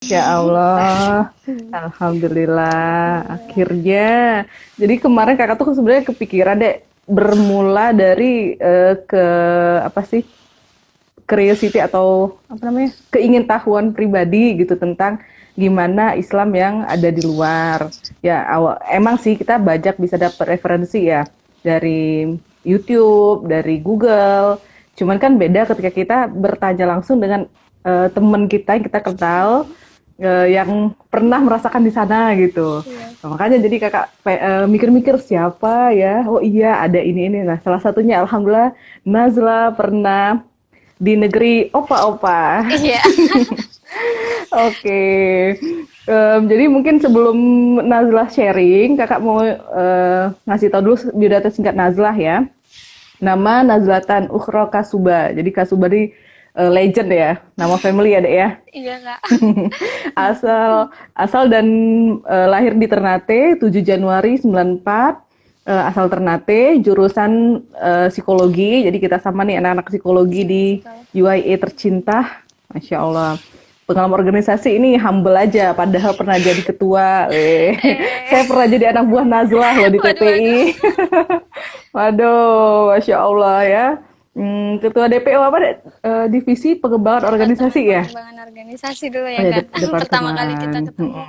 Ya Allah, Alhamdulillah, Alhamdulillah. akhirnya. Jadi kemarin kakak tuh sebenarnya kepikiran deh, bermula dari ke apa sih, curiosity atau apa namanya, keingintahuan pribadi gitu tentang gimana Islam yang ada di luar. Ya awal, emang sih kita banyak bisa dapat referensi ya dari YouTube, dari Google. Cuman kan beda ketika kita bertanya langsung dengan teman kita yang kita kenal yang pernah merasakan di sana gitu. Iya. Nah, makanya jadi kakak mikir-mikir siapa ya. Oh iya ada ini. Nah salah satunya alhamdulillah Nazla pernah di negeri opa-opa. Iya. Oke. Jadi mungkin sebelum Nazlah sharing, kakak mau ngasih tahu dulu biodata singkat Nazlah ya. Nama Nazlatan Ukhra Kasuba. Jadi Kasuba ini legend ya, nama family ya dek ya. Iya, Kak. Asal asal dan lahir di Ternate 7 Januari 94. Asal Ternate, jurusan psikologi. Jadi kita sama nih anak-anak psikologi Sama di sekali. UIA tercinta. Masya Allah. Pengalaman organisasi ini humble aja, padahal pernah jadi ketua. Saya Eh. pernah jadi anak buah Nazlah loh di Waduh, waduh. TPI. Waduh, Masya Allah ya. Ketua DPO apa deh? Divisi Pengembangan Departemen Organisasi ya? Pengembangan Organisasi dulu Oh ya ya, kan. Pertama kali departemen. kita ketemu.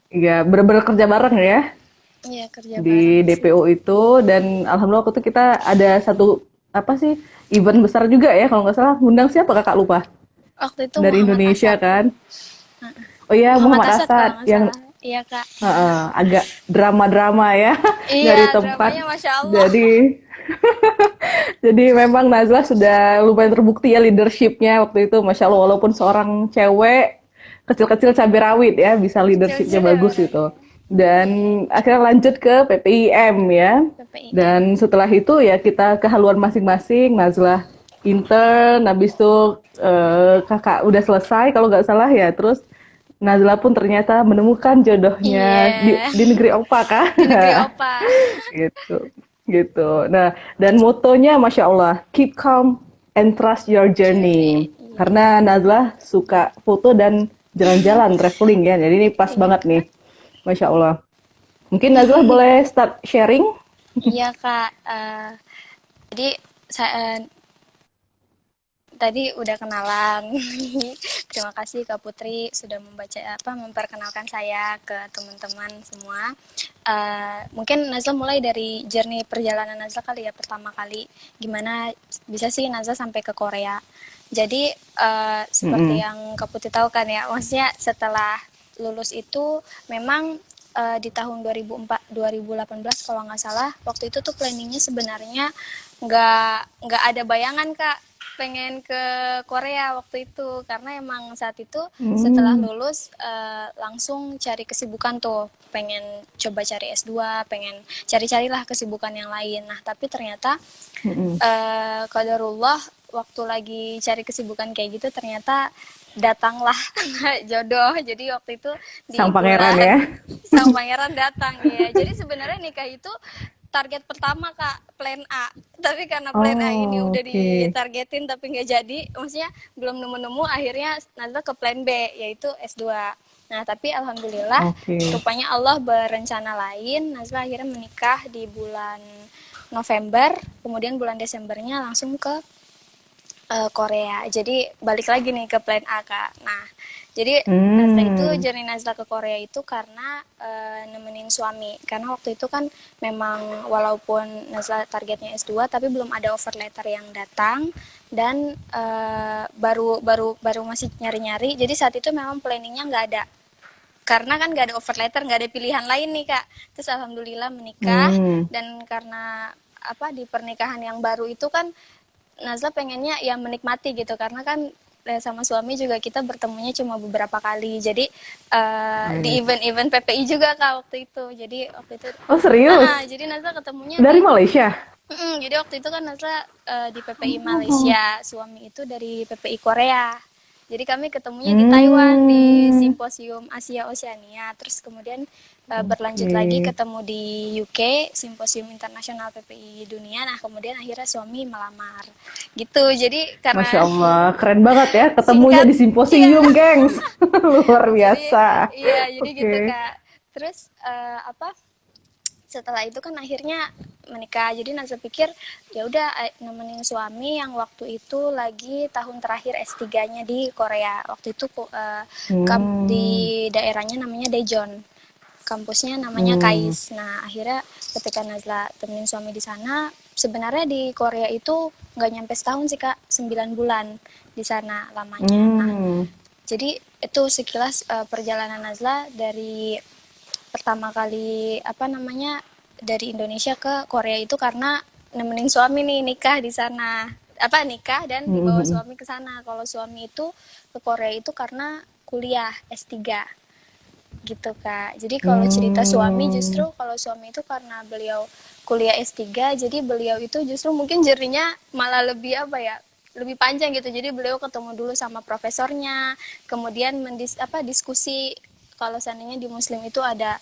Iya, bener-bener kerja bareng ya Iya, kerja bareng di di situ. DPO itu dan alhamdulillah waktu itu kita ada satu apa sih event besar juga ya kalau nggak salah ngundang siapa kakak lupa Waktu itu dari Muhammad Indonesia Asad. kan. Oh iya Muhammad Muhammad Asad kalau Asad nggak yang salah. Iya, Kak. agak drama-drama ya Iya, nyari tempat. dramanya Masya Allah. Jadi memang Nazla sudah lumayan terbukti ya leadershipnya waktu itu Masya Allah walaupun seorang cewek kecil-kecil cabai rawit ya bisa leadershipnya Kecil-kecil ya bagus gitu. orangnya. Dan Iya, akhirnya lanjut ke PPIM ya. PPIM. Dan setelah itu ya kita ke haluan masing-masing. Nazla intern, habis itu kakak udah selesai kalau nggak salah ya. Terus Nazla pun ternyata menemukan jodohnya Iya. di negeri opa kan. Di negeri Opa. Gitu gitu. Nah, dan motonya Masya Allah, keep calm and trust your Journey. journey. Iya. Karena Nazla suka foto dan jalan-jalan, traveling ya. Jadi ini pas Iya. banget nih, Masya Allah. Mungkin Nazla boleh start sharing? Iya, Kak. Jadi saya tadi udah kenalan. Terima kasih Kak Putri sudah memperkenalkan saya ke teman-teman semua. Mungkin Nazla mulai dari journey perjalanan Nazla kali ya, pertama kali gimana bisa sih Nazla sampai ke Korea. Jadi seperti Mm-mm. yang Kak Putri tahu kan ya, maksudnya setelah lulus itu memang di tahun 2018 kalau nggak salah, waktu itu tuh planningnya sebenarnya nggak ada bayangan Kak pengen ke Korea waktu itu, karena emang saat itu setelah Hmm. lulus langsung cari kesibukan tuh, pengen coba cari S2, pengen cari-carilah kesibukan yang lain. Nah tapi ternyata Mm-mm. qadarullah waktu lagi cari kesibukan kayak gitu ternyata datanglah jodoh. Jadi waktu itu di Sang pangeran bulan ya. sang pangeran datang ya. Jadi sebenarnya nikah itu target pertama Kak, plan A. Tapi karena plan A ini Oh, udah oke. ditargetin tapi nggak jadi, maksudnya belum nemu-nemu, akhirnya nanti ke plan B yaitu S2. Nah, tapi alhamdulillah Oke. rupanya Allah berencana lain. Nazla akhirnya menikah di bulan November, kemudian bulan Desembernya langsung ke Korea. Jadi balik lagi nih ke plan A Kak. Nah, jadi Nazla itu Hmm. journey Nazla ke Korea itu karena nemenin suami. Karena waktu itu kan memang walaupun Nazla targetnya S2 tapi belum ada offer letter yang datang dan baru baru baru masih nyari-nyari. Jadi saat itu memang planningnya nggak ada. Karena kan nggak ada offer letter, nggak ada pilihan lain nih Kak. Terus alhamdulillah menikah, Hmm. dan karena di pernikahan yang baru itu kan Nazla pengennya ya menikmati gitu, karena kan sama suami juga kita bertemunya cuma beberapa kali. Jadi di Baik. event-event PPI juga Kak waktu itu. Jadi waktu itu Oh serius? jadi Nazla ketemunya Dari di Malaysia? jadi waktu itu kan Nazla di PPI Oh. Malaysia, suami itu dari PPI Korea. Jadi kami ketemunya di Taiwan di Simposium Asia Oseania. Terus kemudian berlanjut lagi Oke. ketemu di UK Simposium Internasional PPI Dunia. Nah, kemudian akhirnya suami melamar. Gitu. Jadi Masya karena Allah, keren banget ya ketemunya singkat, di iya. simposium, gengs. Luar Jadi biasa. iya, jadi gitu Oke. Kak. Terus apa? Setelah itu kan akhirnya menikah. Jadi Naza pikir ya udah nemenin suami yang waktu itu lagi tahun terakhir S3-nya di Korea. Waktu itu di Hmm. daerahnya namanya Daejeon. Kampusnya namanya Hmm. KAIS. Nah, akhirnya ketika Nazla temenin suami di sana, sebenarnya di Korea itu nggak nyampe setahun sih Kak, 9 bulan di sana lamanya. Nah, Hmm. jadi itu sekilas perjalanan Nazla dari pertama kali apa namanya dari Indonesia ke Korea itu karena nemenin suami nih nikah di sana. Apa nikah dan dibawa Hmm. suami ke sana. Kalau suami itu ke Korea itu karena kuliah S3 gitu Kak. Jadi kalau cerita suami Hmm. justru kalau suami itu karena beliau kuliah S3 jadi beliau itu justru mungkin journey-nya malah lebih apa ya? Lebih panjang gitu. Jadi beliau ketemu dulu sama profesornya, kemudian diskusi kalau seandainya di Muslim itu ada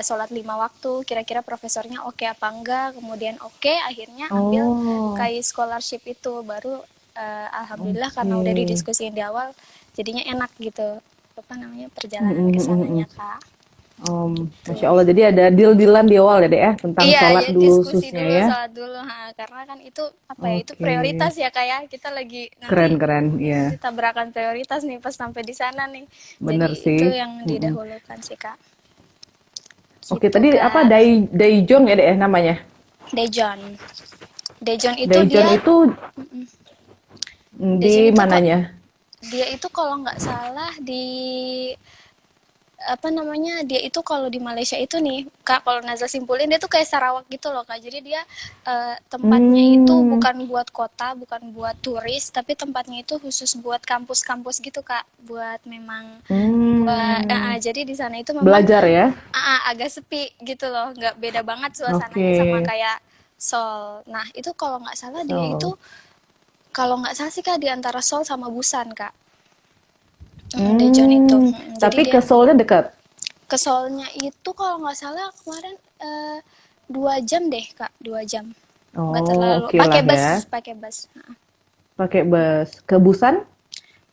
sholat 5 waktu, kira-kira profesornya oke apa enggak, kemudian oke, akhirnya ambil Oh, kayak scholarship itu, baru alhamdulillah karena udah oke. didiskusiin di awal, jadinya enak gitu, apa namanya Hmm, perjalanan hmm, hmm, hmm. kesananya Kak, Masya gitu. Allah, jadi ada deal-dealan di awal ya, Dek ya, tentang Iya, sholat ya dulu diskusi khususnya dulu, ya. sholat dulu, ha, karena kan itu apa ya, itu Oke, prioritas ya Kak ya, kita lagi nanti keren-keren, ya, nanti tabrakan prioritas nih pas sampai di sana nih, jadi bener itu sih. yang Mm-mm. didahulukan sih Kak, Oke, gitu tadi apa Kak. Daejeon ya, Dek ya namanya? Daejeon. Daejeon itu Daejeon dia itu Daejeon di itu kok mananya? dia itu kalau nggak salah di apa namanya dia itu kalau di Malaysia itu nih Kak, kalau Naza simpulin dia tuh kayak Sarawak gitu loh Kak, jadi dia tempatnya itu Hmm. bukan buat kota, bukan buat turis, tapi tempatnya itu khusus buat kampus-kampus gitu Kak, buat memang buat Hmm. jadi di sana itu memang Belajar ya? agak sepi gitu loh, nggak beda banget Oke. suasananya sama kayak Seoul. Nah itu kalau nggak salah dia itu, So. kalau nggak salah sih Kak, di antara Seoul sama Busan Kak. Daejeon itu. Hmm. Jadi Tapi dia ke Seoul-nya dekat. ke Seoul-nya itu kalau nggak salah kemarin 2 jam deh Kak, 2 jam. Nggak Oh, terlalu. oke lah ya. Pakai bus. Pakai bus. Ke Busan?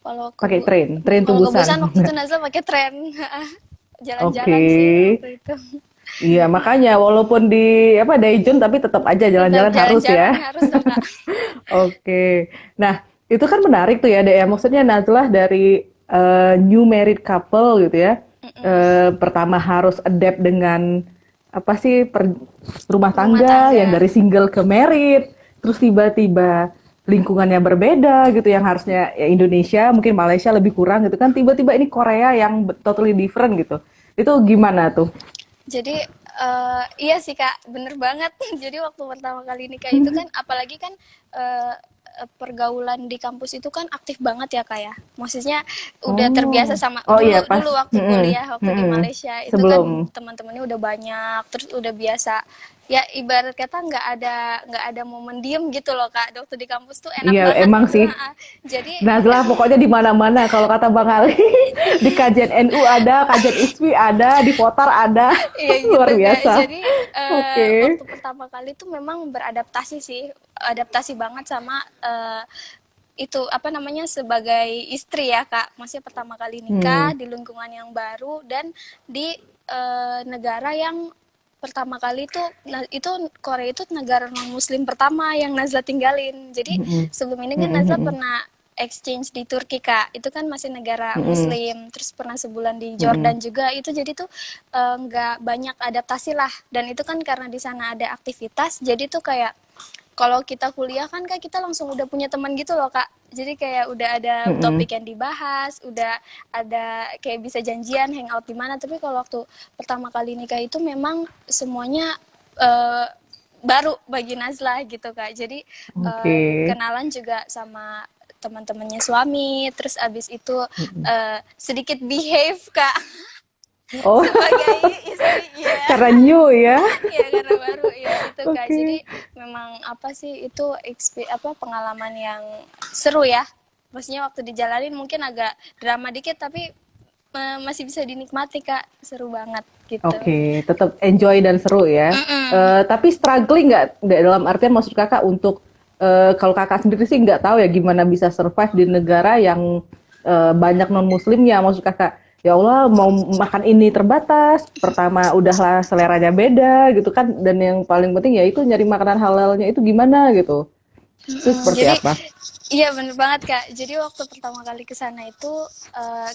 Kalau ke Pakai train. Train to kalau ke Busan. Busan waktu itu Nazla pakai tren. Oke. Jalan-jalan sih waktu itu. Iya, makanya walaupun di apa Daejeon tapi tetap aja Tetap jalan-jalan harus ya. jalan-jalan harus dong Kak. Oke. Nah, itu kan menarik tuh ya, Dek ya. Maksudnya Nazlah dari new married couple gitu ya. Pertama harus adapt dengan apa sih rumah Rumah tangga yang tangga. dari single ke married, terus tiba-tiba lingkungannya berbeda gitu yang harusnya ya Indonesia, mungkin Malaysia lebih kurang gitu kan. Tiba-tiba ini Korea yang totally different gitu. Itu gimana tuh? Jadi iya sih Kak, bener banget. Jadi waktu pertama kali nikah itu kan, apalagi kan eh, pergaulan di kampus itu kan aktif banget ya Kak ya. Maksudnya udah terbiasa Oh. sama Oh iya dulu pas. dulu waktu Mm-mm. kuliah, waktu di Mm-mm. Malaysia itu kan Sebelum. teman-temannya udah banyak, terus udah biasa. Ya ibarat kata nggak ada momen diem gitu loh Kak. Waktu di kampus tuh enak Iya banget emang gitu. sih. Jadi Nazla pokoknya di mana-mana kalau kata Bang Ali. Di kajian NU ada, kajian ISPI ada, di Potar ada. iya Luar gitu Kak. biasa. Jadi Oke. waktu pertama kali tuh memang beradaptasi sih, adaptasi banget sama itu apa namanya sebagai istri ya Kak. Maksudnya pertama kali Hmm. nikah di lingkungan yang baru dan di negara yang pertama kali tuh, nah itu Korea itu negara non Muslim pertama yang Nazla tinggalin. Jadi Mm-mm. sebelum ini kan Nazla Mm-mm. pernah exchange di Turki Kak, itu kan masih negara Mm-mm. Muslim, terus pernah sebulan di Mm-mm. Jordan juga, itu jadi tuh nggak banyak adaptasi lah, dan itu kan karena di sana ada aktivitas, jadi tuh kayak kalau kita kuliah kan Kak, kita langsung udah punya teman gitu loh Kak, jadi kayak udah ada Mm-mm. topik yang dibahas, udah ada kayak bisa janjian hangout di mana, tapi kalau waktu pertama kali nikah itu memang semuanya eh, baru bagi Nazla gitu Kak, jadi Oke. kenalan juga sama teman-temannya suami, terus abis itu Mm-mm. sedikit behave Kak Oh, sebagai istri ya. karena new ya. Iya karena baru ya itu Kak. Jadi Oke. memang apa sih itu apa pengalaman yang seru ya. Maksudnya waktu dijalanin mungkin agak drama dikit, tapi masih bisa dinikmati Kak, seru banget gitu. Oke, tetap enjoy dan seru ya. Mm-mm. Tapi struggling nggak dalam artian maksud kakak untuk kalau kakak sendiri sih nggak tahu ya gimana bisa survive di negara yang banyak non muslimnya. Maksud kakak, ya Allah mau makan ini terbatas. Pertama udahlah seleranya beda gitu kan. Dan yang paling penting ya itu nyari makanan halalnya itu gimana gitu. Itu seperti Jadi apa? iya bener banget Kak. Jadi waktu pertama kali ke sana itu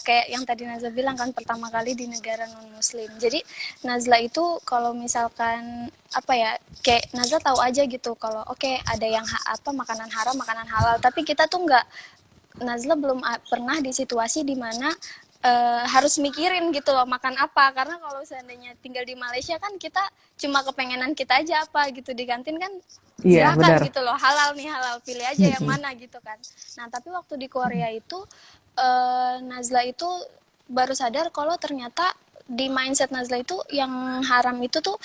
kayak yang tadi Nazla bilang kan, pertama kali di negara non muslim. Jadi Nazla itu kalau misalkan apa ya, kayak Nazla tahu aja gitu kalau oke, ada yang apa makanan haram, makanan halal, tapi kita tuh nggak, Nazla belum pernah di situasi di mana harus mikirin gitu loh makan apa, karena kalau seandainya tinggal di Malaysia kan kita cuma kepengenan kita aja apa gitu di kantin kan, Iya, silakan benar. gitu loh, halal nih halal, pilih aja yang Mm-mm. mana gitu kan. Nah tapi waktu di Korea itu Nazla itu baru sadar kalau ternyata di mindset Nazla itu yang haram itu tuh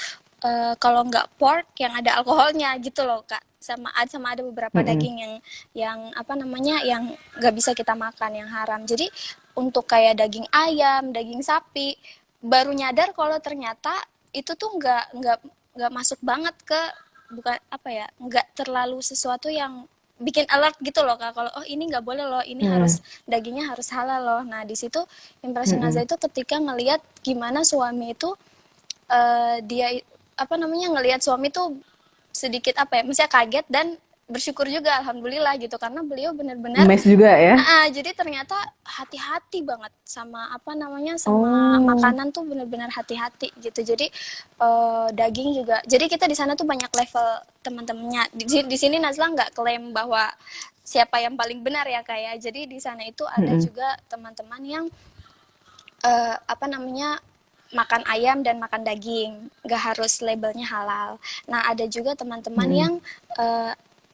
kalau nggak pork yang ada alkoholnya gitu loh Kak, sama ada beberapa Mm-mm. daging yang apa namanya yang nggak bisa kita makan yang haram. Jadi untuk kayak daging ayam, daging sapi, baru nyadar kalau ternyata itu tuh nggak masuk banget ke, bukan apa ya, nggak terlalu sesuatu yang bikin alert gitu loh Kak, kalau oh ini nggak boleh loh, ini Mm. harus dagingnya harus halal loh. Nah di situ impresi Mm-mm. Naza itu ketika ngelihat gimana suami itu dia apa namanya ngelihat suami tuh sedikit apa ya, misalnya kaget dan bersyukur juga alhamdulillah gitu, karena beliau benar-benar Mes juga ya. jadi ternyata hati-hati banget sama apa namanya sama Oh. makanan tuh benar-benar hati-hati gitu. Jadi daging juga. Jadi kita di sana tuh banyak level teman-temannya. Di sini Nazla nggak klaim bahwa siapa yang paling benar ya kayak. Jadi di sana itu ada Mm-mm. juga teman-teman yang apa namanya makan ayam dan makan daging, nggak harus labelnya halal. Nah ada juga teman-teman Mm-mm. yang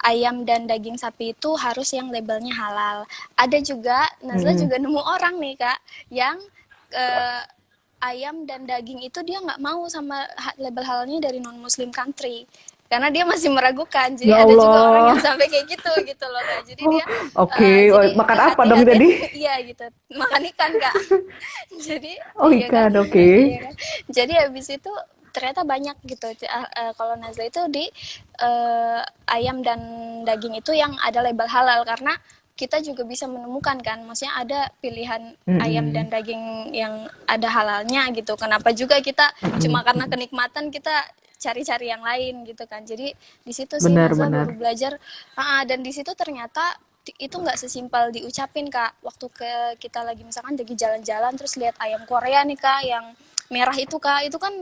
ayam dan daging sapi itu harus yang labelnya halal. Ada juga, Nazla Mm-mm. juga nemu orang nih kak, yang eh, ayam dan daging itu dia nggak mau sama label halalnya dari non Muslim country. Karena dia masih meragukan. Jadi Ya ada juga orang yang Allah. sampai kayak gitu loh kak. Jadi Oh, dia oke. Oh, jadi makan apa dong kehati-hatian jadi? iya gitu. Makan ikan kak. Jadi Oh, iya kan, ikan, oke. iya kan. Jadi habis itu ternyata banyak gitu. Kalau Nazla itu di ayam dan daging itu yang ada label halal, karena kita juga bisa menemukan kan, maksudnya ada pilihan ayam Mm-mm. dan daging yang ada halalnya gitu. Kenapa juga kita cuma Mm-mm. karena kenikmatan kita cari-cari yang lain gitu kan. Jadi di situ sih Nazla baru Benar-benar. belajar, dan di situ ternyata itu nggak sesimpel diucapin kak. Waktu kita lagi misalkan lagi jalan-jalan terus lihat ayam Korea nih kak yang merah itu kak, itu kan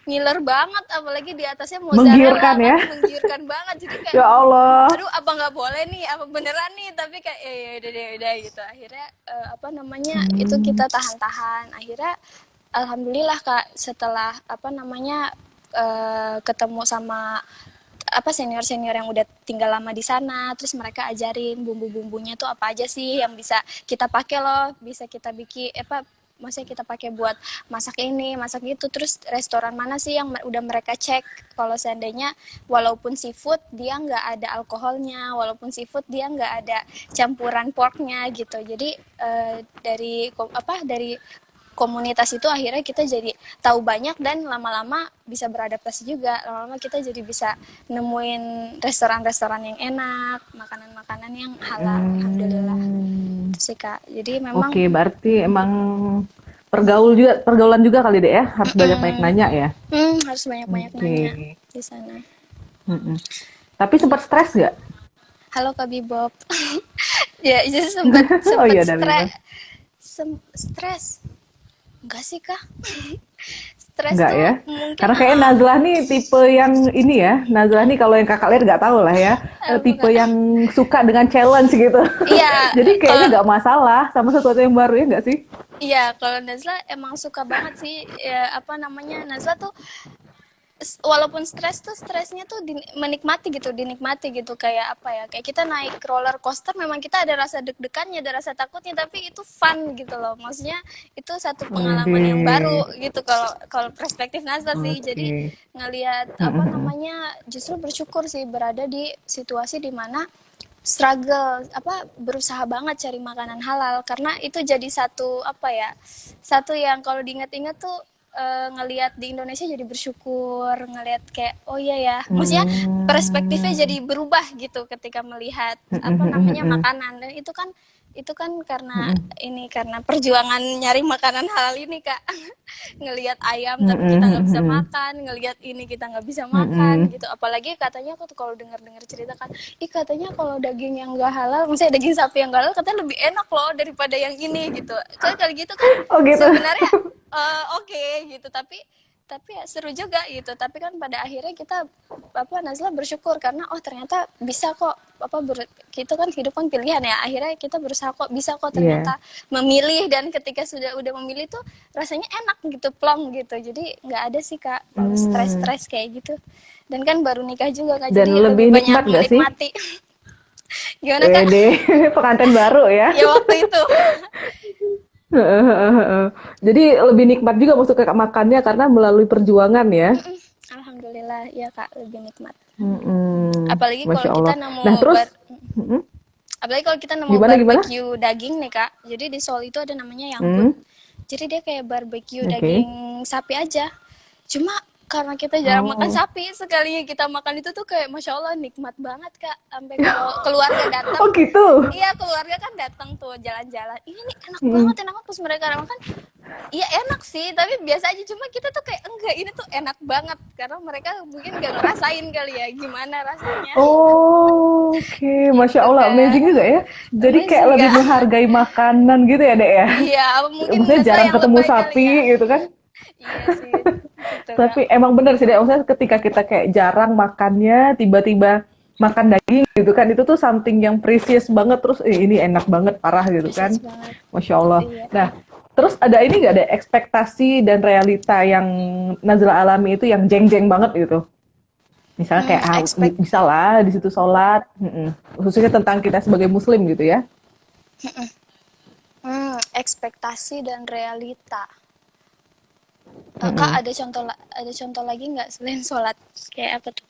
ngiler banget, apalagi di atasnya Menggiurkan mozzarella kan, ya. menggiurkan banget. Jadi kayak Ya Allah. aduh apa nggak boleh nih, apa beneran nih, tapi kayak ya udah deh udah gitu. Akhirnya apa namanya itu Hmm. kita tahan-tahan. Akhirnya alhamdulillah kak, setelah apa namanya ketemu sama apa senior-senior yang udah tinggal lama di sana, terus mereka ajarin bumbu-bumbunya tuh apa aja sih yang bisa kita pakai loh, bisa kita bikin apa, maksudnya kita pakai buat masak ini, masak itu. Terus restoran mana sih yang udah mereka cek kalau seandainya walaupun seafood dia nggak ada alkoholnya, walaupun seafood dia nggak ada campuran porknya gitu. Jadi dari komunitas itu akhirnya kita jadi tahu banyak, dan lama-lama bisa beradaptasi juga. Lama-lama kita jadi bisa nemuin restoran-restoran yang enak, makanan-makanan yang halal. Alhamdulillah. Hmm. Itu sih Kak. Jadi memang Oke, berarti emang pergaulan juga kali deh ya. Harus banyak-banyak nanya ya. harus banyak-banyak Oke. nanya di sana. Mm-mm. Tapi sempat stres nggak? Halo Kak Bibob. Ya, jadi sempet Oh sempet iya, udah bebas. stres. Enggak sih Kak. Stres Enggak tuh ya? mungkin Karena kayak Nazlah nih tipe yang ini ya. Nazlah nih kalau yang kakak lihat nggak tahu lah ya. apa Tipe Kak? yang suka dengan challenge gitu. Iya, Jadi kayaknya kalau nggak masalah sama sesuatu yang baru ya nggak sih? iya, kalau Nazla emang suka banget sih, ya, apa namanya, Nazla tuh walaupun stres tuh stresnya tuh dinikmati gitu, kayak apa ya, kayak kita naik roller coaster memang kita ada rasa deg-degannya, ada rasa takutnya, tapi itu fun gitu loh, maksudnya itu satu pengalaman yang baru Widih. gitu kalau kalau perspektif Nazla sih. Jadi Oke. ngelihat apa Mm-mm. namanya justru bersyukur sih berada di situasi dimana struggle apa berusaha banget cari makanan halal karena itu jadi satu apa ya satu yang kalau diingat-ingat tuh ngelihat di Indonesia jadi bersyukur ngelihat kayak oh iya ya maksudnya perspektifnya Hmm. jadi berubah gitu ketika melihat apa namanya Mm-mm. makanan dan itu kan karena ini karena perjuangan nyari makanan halal ini kak ngelihat ayam tapi kita nggak bisa Mm-mm. makan, ngelihat ini kita nggak bisa makan Mm-mm. gitu. Apalagi katanya aku tuh kalau dengar-dengar cerita kan, ih katanya kalau daging yang nggak halal, misalnya daging sapi yang nggak halal katanya lebih enak loh daripada yang ini gitu. Kalau gitu kan Oh gitu. sebenarnya oke, gitu tapi ya seru juga gitu tapi kan pada akhirnya kita apa Nazla bersyukur karena oh ternyata bisa kok apa kita kan hidup kan pilihan ya akhirnya kita berusaha kok bisa kok Iya. ternyata memilih dan ketika sudah udah memilih tuh rasanya enak gitu plong gitu jadi nggak ada sih kak kalau Hmm. stres kayak gitu dan kan baru nikah juga kak Dan jadi lebih lebih banyak nikmat nggak sih? menikmati gimana kak Wede, pengantin baru ya. ya waktu itu Jadi lebih nikmat juga masuk ke makannya karena melalui perjuangan ya. alhamdulillah ya kak lebih nikmat apalagi Masya kalau kita Allah. nemu Nah terus, mm, apalagi kalau kita nemu gimana gimana? barbecue daging nih kak jadi di Seoul itu ada namanya Yangkut Hmm, jadi dia kayak barbecue oke. daging sapi aja cuma karena kita jarang makan Oh, sapi sekalinya kita makan itu tuh kayak masya Allah nikmat banget kak sampai kalau keluarga datang oh gitu. iya keluarga kan datang tuh jalan-jalan ini nih enak Mm. banget enak banget pas mereka makan iya enak sih tapi biasa aja cuma kita tuh kayak enggak ini tuh enak banget karena mereka mungkin nggak ngerasain kali ya gimana rasanya Oh, oke, Masya gitu Allah, amazing kak juga ya. Jadi kayak amazing lebih kak menghargai makanan gitu ya, Dek ya. iya mungkin Maksudnya Nazla jarang yang ketemu lebay kali sapi ya gitu kan. iya sih gitu kak Tapi emang bener sih, Dek. Maksudnya ketika kita kayak jarang makannya, tiba-tiba makan daging gitu kan, itu tuh something yang precious banget. Terus, ini enak banget, parah gitu precious kan. banget Masya Allah. iya Nah, terus ada ini nggak ada ekspektasi dan realita yang Nazla alami itu yang jeng-jeng banget gitu? Misalnya kayak expect bisa lah di situ sholat, khususnya tentang kita sebagai muslim gitu ya. ekspektasi dan realita kak Mm-mm. ada contoh lagi nggak selain sholat kayak apa tuh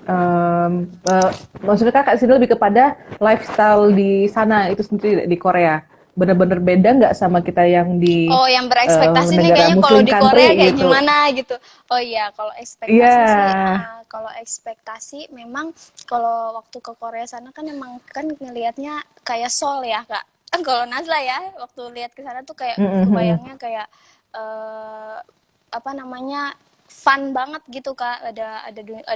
Em, eh, Maksudnya kakak sini lebih kepada lifestyle di sana itu sendiri di Korea. Bener-bener beda nggak sama kita yang di oh yang berekspektasi nih negara kayaknya kalau muslim di Korea country kayak gitu. gimana gitu oh iya Iya. kalau ekspektasi memang kalau waktu ke Korea sana kan emang kan ngelihatnya kayak Seoul ya kak kan kalau Nazla ya waktu lihat ke sana tuh kayak Mm-mm. kebayangnya kayak eh, apa namanya fun banget gitu kak ada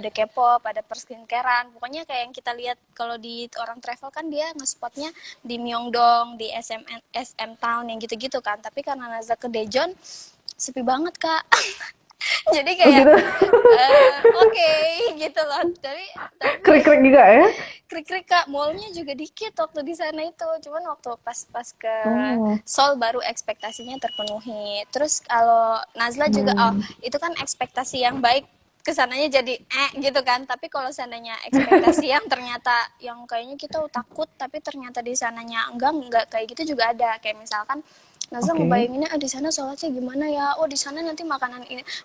K-pop ada perskincarean pokoknya kayak yang kita lihat kalau di orang travel kan dia ngespotnya di Myeongdong di SM Town yang gitu-gitu kan tapi karena Nazla ke Daejeon sepi banget kak jadi Oh kayak gitu. oke, gitu loh tapi Krik-krik juga ya. krik-krik kak mallnya juga dikit waktu di sana itu cuman waktu pas ke Oh. Seoul baru ekspektasinya terpenuhi terus kalau Nazla juga oh Hmm. itu kan ekspektasi yang baik kesananya jadi gitu kan tapi kalau seandainya ekspektasi yang ternyata yang kayaknya kita takut tapi ternyata di sananya enggak kayak gitu juga ada kayak misalkan Nazla Oke. ngebayanginnya di sana sholatnya gimana ya oh di sana nanti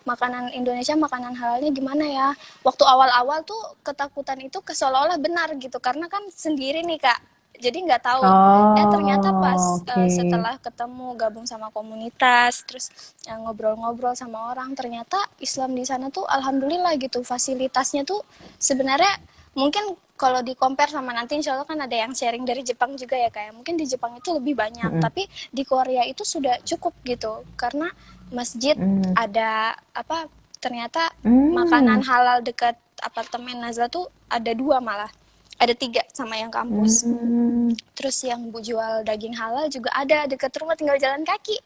makanan Indonesia makanan halalnya gimana ya waktu awal-awal tuh ketakutan itu seolah-olah benar gitu karena kan sendiri nih kak jadi nggak tahu ternyata pas Oh, oke. setelah ketemu gabung sama komunitas terus ngobrol-ngobrol sama orang ternyata Islam di sana tuh alhamdulillah gitu fasilitasnya tuh sebenarnya mungkin kalau di compare sama nanti insya Allah kan ada yang sharing dari Jepang juga ya kayak mungkin di Jepang itu lebih banyak Mm-mm. tapi di Korea itu sudah cukup gitu karena masjid Mm. ada apa ternyata Mm. makanan halal dekat apartemen Nazla tuh ada 2 malah ada 3 sama yang kampus Mm. terus yang jual daging halal juga ada dekat rumah tinggal jalan kaki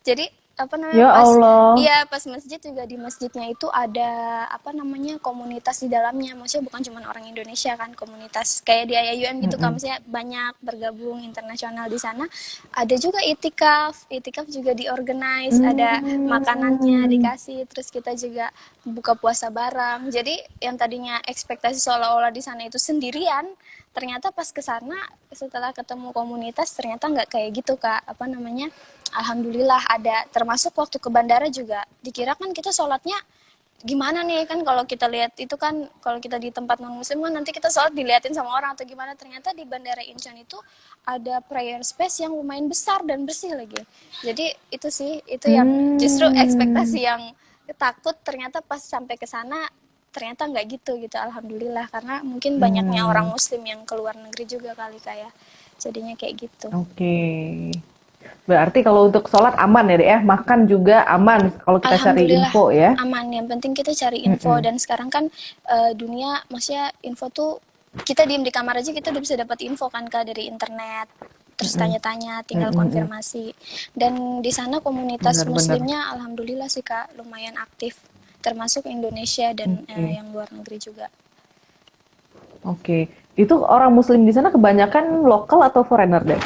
jadi apa namanya Ya Allah. pas masjid juga di masjidnya itu ada apa namanya komunitas di dalamnya maksudnya bukan cuma orang Indonesia kan komunitas kayak di IAUM gitu kan Mm-mm. maksudnya banyak bergabung internasional di sana ada juga itikaf juga diorganize ada makanannya Mm. dikasih terus kita juga buka puasa bareng jadi yang tadinya ekspektasi seolah-olah di sana itu sendirian ternyata pas ke sana setelah ketemu komunitas ternyata nggak kayak gitu kak apa namanya alhamdulillah ada termasuk waktu ke bandara juga dikira kan kita sholatnya gimana nih kan kalau kita lihat itu kan kalau kita di tempat non muslim kan nanti kita sholat diliatin sama orang atau gimana, ternyata di Bandara Incheon itu ada prayer space yang lumayan besar dan bersih lagi. Jadi itu sih itu yang justru Hmm. ekspektasi yang takut, ternyata pas sampai ke sana ternyata nggak gitu gitu, alhamdulillah, karena mungkin banyaknya orang Hmm. muslim yang keluar negeri juga kali kayak jadinya kayak gitu. Oke. Berarti kalau untuk sholat aman ya, Dek ya? Makan juga aman kalau kita cari Alhamdulillah info ya? aman, yang penting kita cari info, Mm-mm. dan sekarang kan dunia maksudnya info tuh kita diem di kamar aja kita udah bisa dapat info kan Kak dari internet, terus Mm-mm. tanya-tanya tinggal Mm-mm. konfirmasi, dan di sana komunitas Benar-benar. muslimnya alhamdulillah sih Kak lumayan aktif, termasuk Indonesia dan Oke. yang luar negeri juga. Oke. Itu orang muslim di sana kebanyakan lokal atau foreigner, Dek?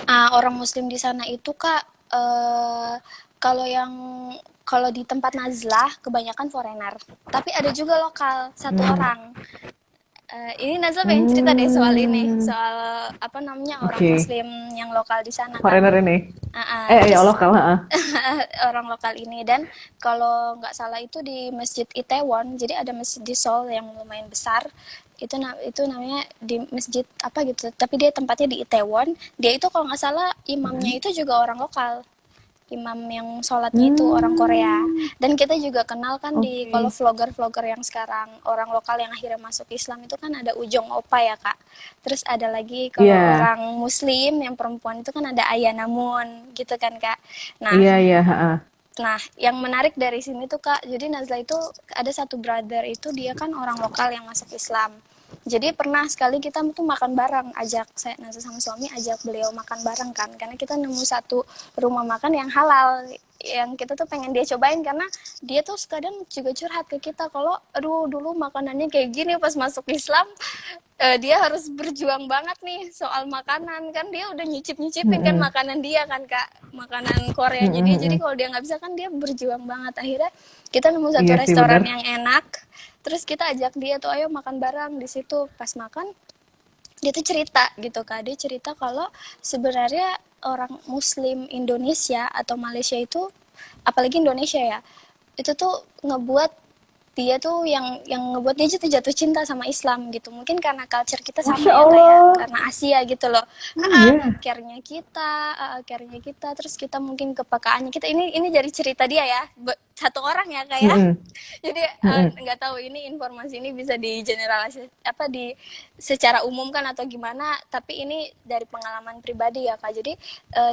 Orang muslim di sana itu Kak, kalau yang kalau di tempat nazlah kebanyakan foreigner, tapi ada juga lokal satu Hmm. orang. Ini Nazla pengen cerita deh soal ini, Hmm. soal apa namanya orang Oke. muslim yang lokal di sana kan. Foreigner ini. Ya Terus lokal, ha. orang lokal ini, dan kalau nggak salah itu di Masjid Itaewon, jadi ada masjid di Seoul yang lumayan besar, itu namanya di masjid apa gitu, tapi dia tempatnya di Itaewon, dia itu kalau nggak salah imamnya itu juga orang lokal, imam yang sholatnya itu orang Korea, Hmm. dan kita juga kenal kan di kalau Oke. vlogger-vlogger yang sekarang orang lokal yang akhirnya masuk Islam itu kan ada Ujung Opa ya Kak, terus ada lagi kalau Iya. orang Muslim yang perempuan itu kan ada Ayana Moon gitu kan Kak. Nah, Iya, iya, ha. Nah, yang menarik dari sini tuh Kak, jadi Nazla itu ada satu brother itu dia kan orang lokal yang masuk Islam. Jadi pernah sekali kita tuh makan bareng, ajak saya Nazla sama suami ajak beliau makan bareng kan, karena kita nemu satu rumah makan yang halal, yang kita tuh pengen dia cobain karena dia tuh kadang juga curhat ke kita kalau aduh dulu makanannya kayak gini pas masuk Islam, dia harus berjuang banget nih soal makanan kan, dia udah nyicip-nyicipin kan Mm-mm. makanan dia kan Kak, makanan Koreanya dia, jadi Mm-mm. kalau dia nggak bisa kan dia berjuang banget, akhirnya kita nemu satu Iya sih restoran bener. yang enak, terus kita ajak dia tuh ayo makan bareng di situ, pas makan dia tuh cerita gitu Kak, dia cerita kalau sebenarnya orang Muslim Indonesia atau Malaysia itu, apalagi Indonesia ya, itu tuh ngebuat dia tuh yang ngebuat dia jatuh cinta sama Islam gitu, mungkin karena culture kita sama Masya ya kayak Allah. karena Asia gitu loh. Oh iya. Care-nya kita, terus kita mungkin kepekaannya kita, ini dari cerita dia ya, satu orang ya kayak. Mm-mm. Jadi Mm-mm. nggak tahu ini informasi ini bisa di generalisasi apa di secara umum kan atau gimana, tapi ini dari pengalaman pribadi ya Kak. Jadi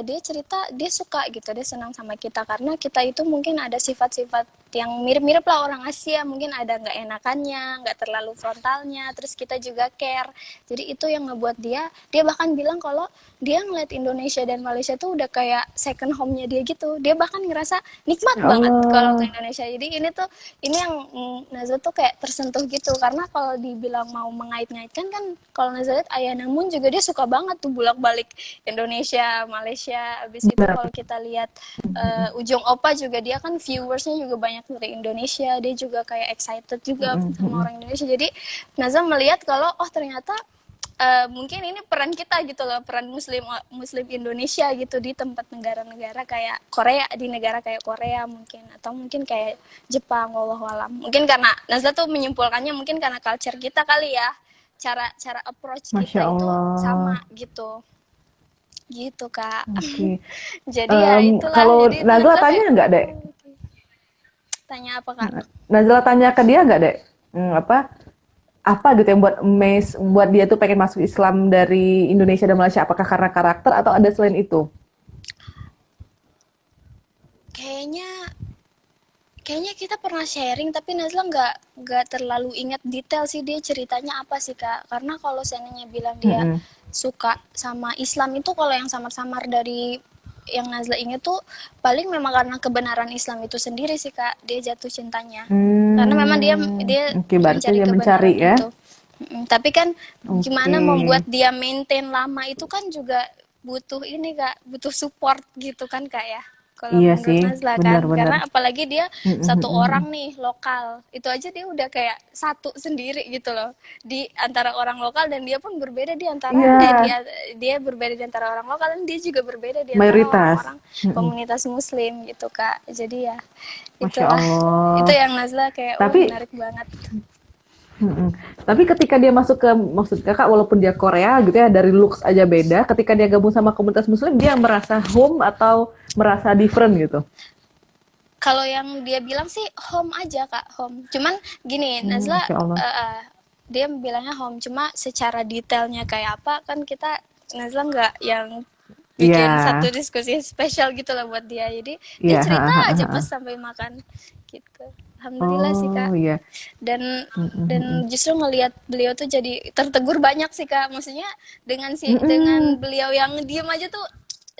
dia cerita dia suka gitu, dia senang sama kita karena kita itu mungkin ada sifat-sifat yang mirip-mirip lah orang Asia, mungkin ada nggak enakannya, nggak terlalu frontalnya, terus kita juga care, jadi itu yang ngebuat dia bahkan bilang kalau dia ngeliat Indonesia dan Malaysia tuh udah kayak second home-nya dia gitu, dia bahkan ngerasa nikmat Ya banget kalau ke Allah. Indonesia, jadi ini tuh ini yang Nazla tuh kayak tersentuh gitu, karena kalau dibilang mau mengait-ngaitkan kan kalau Nazla lihat Ayah Namun juga dia suka banget tuh bolak-balik Indonesia, Malaysia, abis itu Benar. kalau kita lihat Ujung Opa juga dia kan viewersnya juga banyak dari Indonesia, dia juga kayak excited juga Mm-mm. sama Mm-mm. orang Indonesia, jadi Nazam melihat kalau oh ternyata mungkin ini peran kita gitu loh, peran Muslim Muslim Indonesia gitu di tempat negara-negara kayak Korea, di negara kayak Korea mungkin, atau mungkin kayak Jepang, wallahualam, mungkin karena Nazla tuh menyimpulkannya mungkin karena culture kita kali ya, cara cara approach Masya kita itu Allah. sama gitu gitu Kak. Oke. Jadi ya itulah, Kalau jadi Nazla Nazla tanya kayak nggak, Dek? tanya apa Kak? Nazla tanya ke dia nggak, Dek? Apa gitu yang buat amazed, buat dia tuh pengen masuk Islam dari Indonesia dan Malaysia? Apakah karena karakter atau ada selain itu? Kayaknya kayaknya kita pernah sharing tapi Nazla nggak terlalu ingat detail sih dia ceritanya apa sih Kak, karena kalau seandainya bilang dia Mm-mm. suka sama Islam itu kalau yang samar-samar dari yang Nazla ingat tuh paling memang karena kebenaran Islam itu sendiri sih Kak, dia jatuh cintanya karena memang dia dia Oke, berarti mencari dia mencari kebenaran ya. itu. Tapi kan Oke. gimana membuat dia maintain lama itu kan juga butuh ini Kak, butuh support gitu kan Kak ya, kalau Iya menurut sih, Nazla kan, benar-benar. karena apalagi dia Mm, mm, satu mm, mm. orang nih lokal, itu aja dia udah kayak satu sendiri gitu loh di antara orang lokal, dan dia pun berbeda di antara Iya, dia berbeda di antara orang lokal, dan dia juga berbeda di antara mayoritas. orang-orang Mm-mm. komunitas Muslim gitu Kak. Jadi ya Masya itulah, itu Allah. yang Nazla kayak Tapi, menarik banget. mm-mm. Tapi ketika dia masuk ke, maksud kakak, walaupun dia Korea gitu ya, dari looks aja beda, ketika dia gabung sama komunitas Muslim, dia merasa home atau merasa different gitu. Kalau yang dia bilang sih home aja Kak, home. Cuman gini, Nazla Masya Allah. dia bilangnya home, cuma secara detailnya kayak apa kan kita Nazla nggak yang Iya, bikin satu diskusi spesial gitu lah buat dia. Jadi dia iya. Ha, cerita ha, ha, aja ha. pas sampai makan gitu. Alhamdulillah sih Oh Kak. iya. Dan Mm, mm, mm, justru ngelihat beliau tuh jadi tertegur banyak sih Kak. Maksudnya mm. dengan Mm-mm. beliau yang diem aja tuh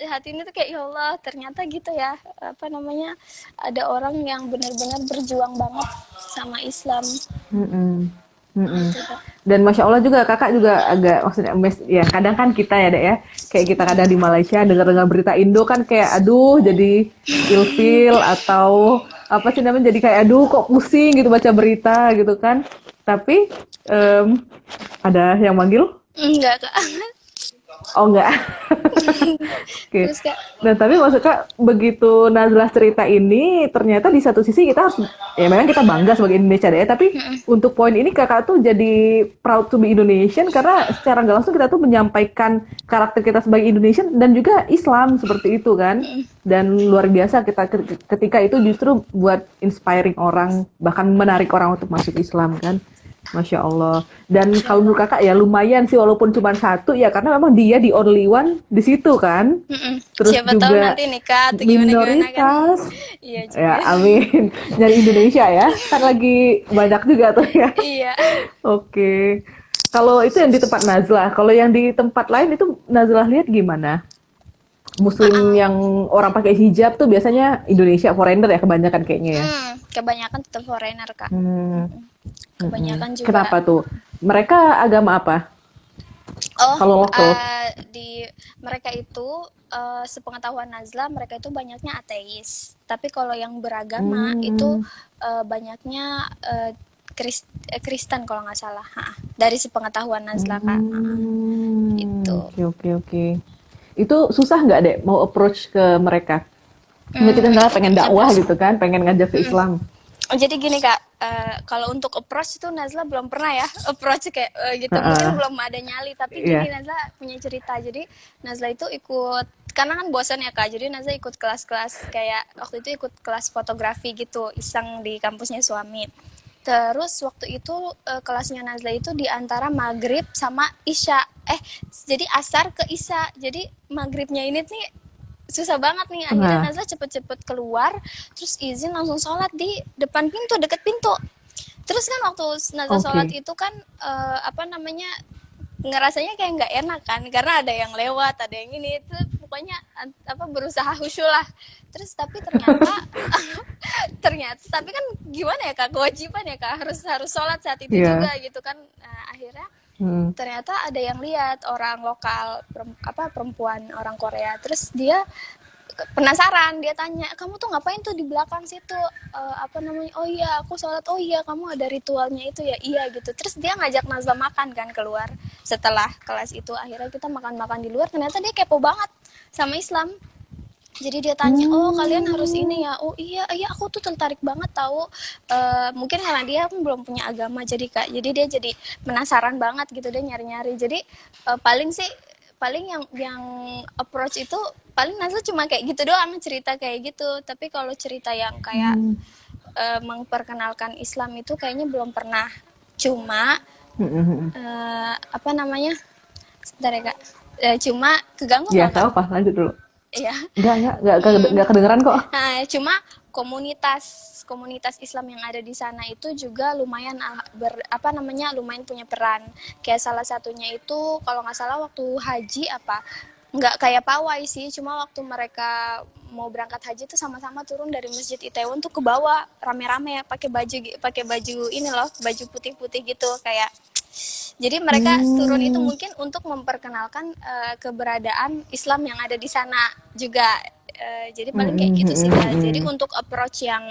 hati ini tuh kayak ya Allah ternyata gitu ya, apa namanya, ada orang yang benar-benar berjuang banget sama Islam Mm-mm. Mm-mm. gitu Kak. Dan masya Allah juga kakak juga agak maksudnya ya kadang kan kita ya dek ya kayak kita kadang di Malaysia dengar-dengar berita Indo kan kayak aduh jadi ilfil atau apa sih namanya jadi kayak aduh kok pusing gitu baca berita gitu kan. Tapi em, ada yang manggil. Enggak Kak. Oh enggak. Oke. Terus Kak, Nah, tapi maksud Kak, begitu Nazlah cerita ini, ternyata di satu sisi kita harus, ya memang kita bangga sebagai Indonesia deh, tapi untuk poin ini Kakak tuh jadi proud to be Indonesian karena secara nggak langsung kita tuh menyampaikan karakter kita sebagai Indonesian dan juga Islam seperti itu kan. Dan luar biasa kita ketika itu justru buat inspiring orang, bahkan menarik orang untuk masuk Islam kan. Masya Allah. Dan Masya kalau Allah. menurut kakak ya lumayan sih walaupun cuma satu ya karena memang dia the only one di situ kan. Terus Siapa tahu juga nanti nikah atau gimana-gimana kan. minoritas. Iya Ya juga. amin. Dari Indonesia ya. Kan lagi banyak juga tuh ya. Iya. Oke. Kalau itu yang di tempat Nazlah. Kalau yang di tempat lain itu Nazlah lihat gimana? Muslim yang orang pakai hijab tuh biasanya Indonesia foreigner ya kebanyakan kayaknya ya. Kebanyakan tetap foreigner Kak. Hmm. Kebanyakan juga. Kenapa tuh? Mereka agama apa? Oh, Kalau lokal. di mereka itu sepengetahuan Nazla mereka itu banyaknya ateis. Tapi kalau yang beragama itu Hmm. banyaknya Kristen kalau nggak salah. Dari sepengetahuan Nazla Kak. Itu. Oke, oke, oke. Itu susah nggak, Dek, mau approach ke mereka? Nggak kita misalnya pengen dakwah Approach. gitu kan, pengen ngajak ke Islam. Jadi gini Kak, kalau untuk approach itu Nazla belum pernah ya approach kayak gitu, mungkin Heeh, belum ada nyali, tapi gini iya. Nazla punya cerita. Jadi Nazla itu ikut, karena kan bosan ya Kak, jadi Nazla ikut kelas-kelas kayak waktu itu ikut kelas fotografi gitu iseng di kampusnya suami. Terus waktu itu kelasnya Nazla itu di antara maghrib sama isya, jadi asar ke isya, jadi maghribnya ini nih susah banget nih, akhirnya Nah, Nazla cepet-cepet keluar terus izin langsung sholat di depan pintu, deket pintu. Terus kan waktu Nazla sholat oke. itu kan apa namanya, ngerasanya kayak nggak enak kan karena ada yang lewat, ada yang ini itu, pokoknya apa berusaha khusyuk lah. Terus tapi ternyata ternyata tapi kan gimana ya Kak, kewajiban ya Kak, harus harus sholat saat itu Iya. juga gitu kan. Nah, akhirnya Hmm. ternyata ada yang lihat, orang lokal, perempuan orang Korea, terus dia penasaran, dia tanya, kamu tuh ngapain tuh di belakang situ. Apa namanya, oh iya aku sholat, oh iya kamu ada ritualnya itu ya, iya gitu. Terus dia ngajak Nazla makan kan keluar setelah kelas itu, akhirnya kita makan-makan di luar, ternyata dia kepo banget sama Islam. Jadi dia tanya, oh kalian harus ini ya, oh iya iya aku tuh tertarik banget tahu. Mungkin karena dia pun belum punya agama jadi Kak, jadi dia jadi penasaran banget gitu, dia nyari-nyari. Jadi paling sih, paling yang approach itu paling Nazla cuma kayak gitu doang, cerita kayak gitu. Tapi kalau cerita yang kayak memperkenalkan Islam itu kayaknya belum pernah. Cuma apa namanya, sebentar ya Kak. Cuma keganggu Ya, nggak tahu Kak? apa? Lanjut dulu. Iya. Nggak kedengeran kok. Nah, cuma komunitas komunitas Islam yang ada di sana itu juga lumayan apa namanya, lumayan punya peran. Kayak salah satunya itu kalau nggak salah waktu haji apa, nggak kayak pawai sih, cuma waktu mereka mau berangkat haji tuh sama-sama turun dari Masjid Itaewon tuh ke bawah rame-rame pakai baju ini loh, baju putih-putih gitu kayak. Jadi mereka turun itu Hmm. mungkin untuk memperkenalkan keberadaan Islam yang ada di sana juga Jadi paling kayak gitu sih Kak. Jadi Mm-mm. untuk approach yang